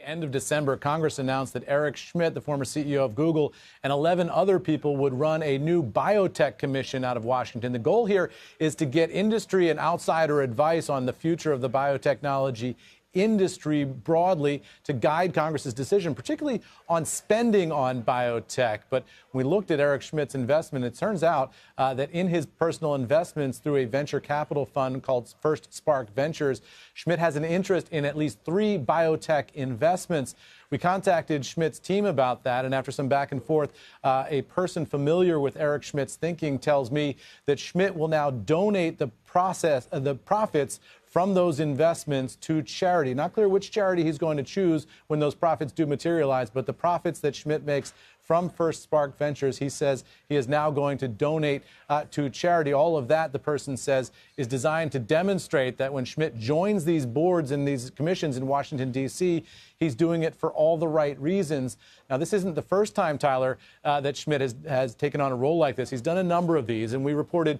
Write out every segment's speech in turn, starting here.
End of December, Congress announced that Eric Schmidt, the former CEO of Google, and 11 other people would run a new biotech commission out of Washington. The goal here is to get industry and outsider advice on the future of the biotechnology industry broadly to guide Congress's decision, particularly on spending on biotech. But when we looked at Eric Schmidt's investment, it turns out that in his personal investments through a venture capital fund called First Spark Ventures, Schmidt has an interest in at least 3 biotech investments. We contacted Schmidt's team about that, and after some back and forth, a person familiar with Eric Schmidt's thinking tells me that Schmidt will now donate the profits from those investments to charity. Not clear which charity he's going to choose when those profits do materialize, but the profits that Schmidt makes from First Spark Ventures, he says he is now going to donate to charity. All of that, the person says, is designed to demonstrate that when Schmidt joins these boards and these commissions in Washington, D.C., he's doing it for all the right reasons. Now, this isn't the first time, Tyler, that Schmidt has taken on a role like this. He's done a number of these, and we reported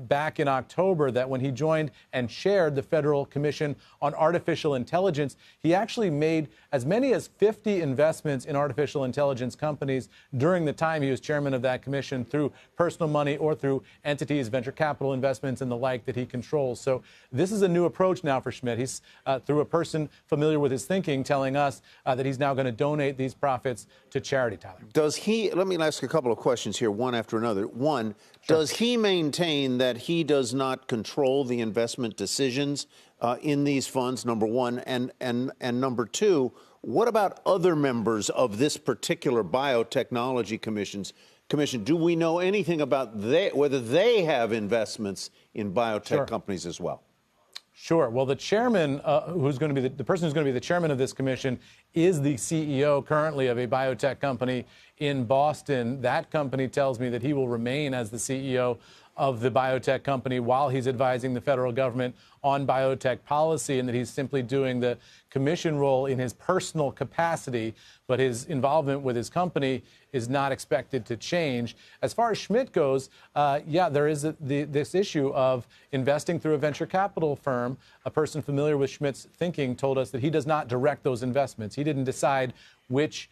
back in October that when he joined and chaired the Federal Commission on Artificial Intelligence, he actually made as many as 50 investments in artificial intelligence companies during the time he was chairman of that commission through personal money or through entities, venture capital investments and the like that he controls. So this is a new approach now for Schmidt. He's, through a person familiar with his thinking, telling us that he's now going to donate these profits to charity, Tyler. Does he, let me ask a couple of questions here, one after another. One, sure. Does he maintain that he does not control the investment decisions in these funds, number one? And number two, what about other members of this particular biotechnology commission? Do we know anything about whether they have investments in biotech companies as well? Sure. Well, the chairman, who's going to be the person who's going to be the chairman of this commission, is the CEO currently of a biotech company in Boston. That company tells me that he will remain as the CEO of the biotech company while he's advising the federal government on biotech policy, and that he's simply doing the commission role in his personal capacity, but his involvement with his company is not expected to change. As far as Schmidt goes, yeah, there is this issue of investing through a venture capital firm. A person familiar with Schmidt's thinking told us that he does not direct those investments. He didn't decide which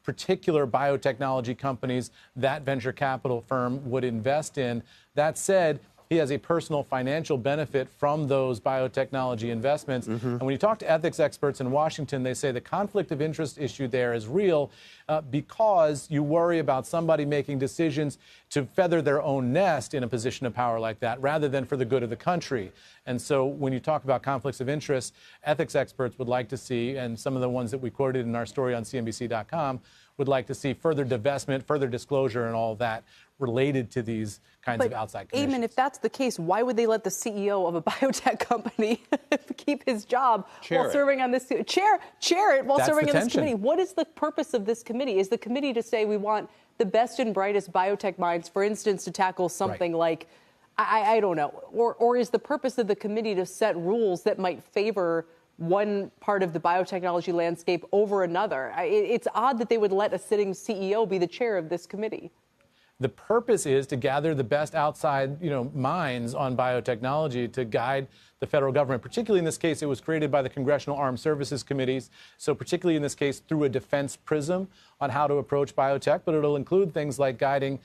particular biotechnology companies that venture capital firm would invest in. That said, he has a personal financial benefit from those biotechnology investments. And when you talk to ethics experts in Washington, they say the conflict of interest issue there is real because you worry about somebody making decisions to feather their own nest in a position of power like that rather than for the good of the country. And so when you talk about conflicts of interest, ethics experts would like to see, and some of the ones that we quoted in our story on CNBC.com, would like to see further divestment, further disclosure, and all that related to these kinds of outside commissions. Eamon, if that's the case, why would they let the CEO of a biotech company keep his job while serving on this chair it while serving on this committee? What is the purpose of this committee? Is the committee to say we want the best and brightest biotech minds, for instance, to tackle something like, I don't know, or is the purpose of the committee to set rules that might favor one part of the biotechnology landscape over another? It's odd that they would let a sitting CEO be the chair of this committee. The purpose is to gather the best outside, minds on biotechnology to guide the federal government. Particularly in this case, it was created by the Congressional Armed Services Committees. So particularly in this case, through a defense prism on how to approach biotech. But it'll include things like guiding,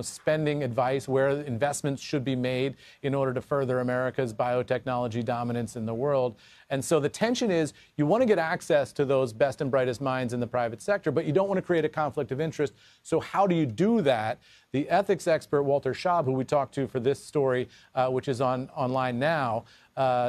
spending advice, where investments should be made in order to further America's biotechnology dominance in the world. And so the tension is you want to get access to those best and brightest minds in the private sector, but you don't want to create a conflict of interest. So how do you do that? The ethics expert, Walter Schaub, who we talked to for this story, which is online now,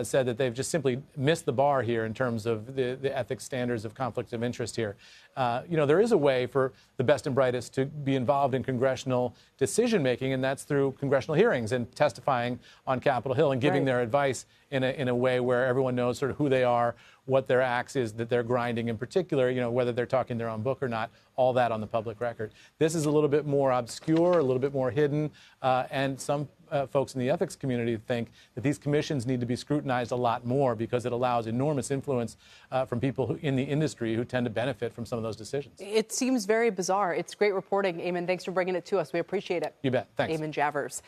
said that they've just simply missed the bar here in terms of the ethics standards of conflict of interest here. There is a way for the best and brightest to be involved in congressional decision-making, and that's through congressional hearings and testifying on Capitol Hill and giving their advice in a way where everyone knows sort of who they are, what their axe is that they're grinding in particular, whether they're talking their own book or not, all that on the public record. This is a little bit more obscure, a little bit more hidden, and some folks in the ethics community think that these commissions need to be scrutinized a lot more because it allows enormous influence from people in the industry who tend to benefit from some of those decisions. It seems very bizarre. It's great reporting, Eamon. Thanks for bringing it to us. We appreciate it. You bet. Thanks. Eamon Javers.